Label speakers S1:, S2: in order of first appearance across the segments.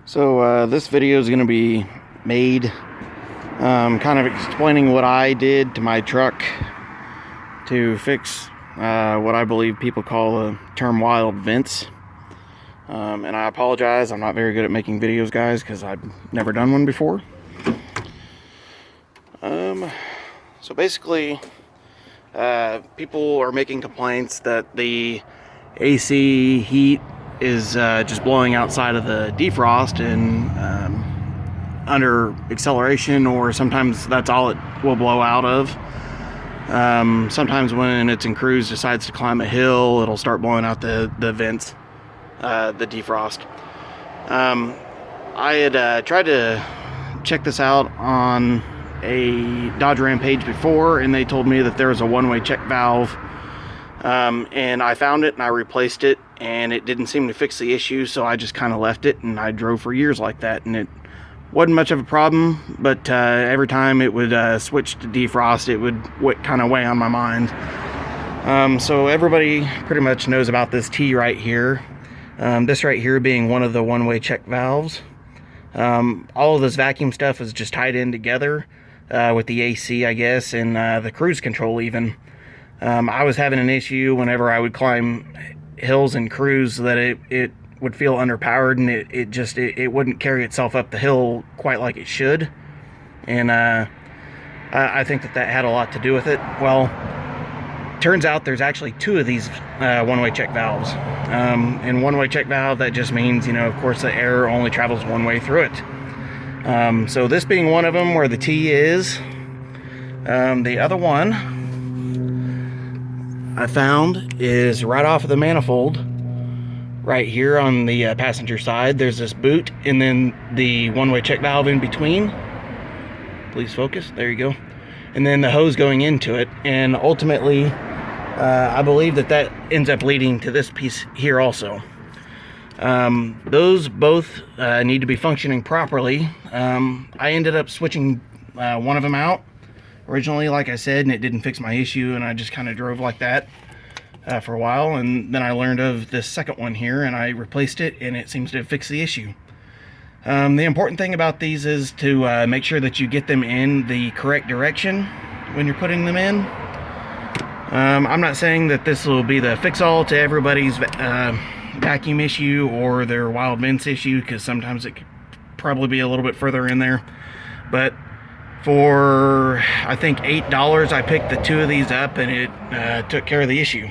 S1: So this video is going to be made kind of explaining what I did to my truck to fix what I believe people call the term wild vents. And I apologize, I'm not very good at making videos, guys, because I've never done one before. So basically, people are making complaints that the AC heat is just blowing outside of the defrost and under acceleration, or sometimes that's all it will blow out of. Sometimes when it's in cruise, decides to climb a hill, it'll start blowing out the vents, the defrost. I had tried to check this out on a Dodge Ram page before, and they told me that there was a one-way check valve, and I found it and I replaced it, and it didn't seem to fix the issue, so I just kind of left it, and I drove for years like that, and it wasn't much of a problem. But every time it would switch to defrost, it would kind of weigh on my mind. So everybody pretty much knows about this T right here, this right here being one of the one-way check valves. All of this vacuum stuff is just tied in together with the AC, I guess, and the cruise control even. I was having an issue whenever I would climb hills and cruise that it would feel underpowered, and it wouldn't carry itself up the hill quite like it should. And I think that had a lot to do with it. Well, turns out there's actually two of these one-way check valves. And one-way check valve, that just means, of course, the air only travels one way through it. So this being one of them where the T is. The other one I found is right off of the manifold right here on the passenger side. There's this boot and then the one-way check valve in between. Please focus. There you go. And then the hose going into it. And ultimately, I believe that ends up leading to this piece here also. Those both need to be functioning properly. I ended up switching one of them out originally, like I said, and it didn't fix my issue, and I just kind of drove like that for a while, and then I learned of this second one here, and I replaced it, and it seems to fix the issue. The important thing about these is to make sure that you get them in the correct direction when you're putting them in. I'm not saying that this will be the fix-all to everybody's vacuum issue or their wild vents issue, because sometimes it could probably be a little bit further in there. But for, I think, $8, I picked the two of these up, and it took care of the issue,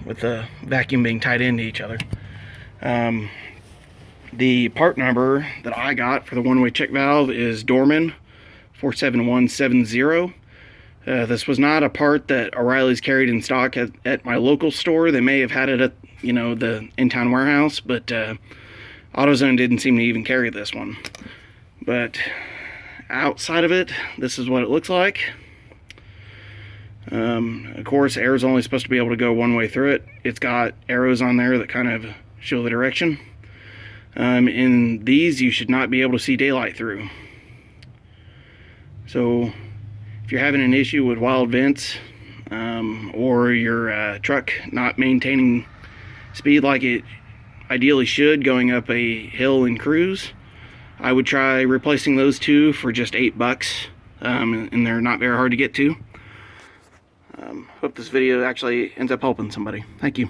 S1: with the vacuum being tied into each other. The part number that I got for the one-way check valve is Dorman 47170. This was not a part that O'Reilly's carried in stock at my local store. They may have had it at, the in-town warehouse, but AutoZone didn't seem to even carry this one. But outside of it, this is what it looks like. Of course, air is only supposed to be able to go one way through it. It's got arrows on there that kind of show the direction. In these, you should not be able to see daylight through. So if you're having an issue with wild vents, or your truck not maintaining speed like it ideally should going up a hill in cruise, I would try replacing those two for just $8, and they're not very hard to get to. Hope this video actually ends up helping somebody. Thank you.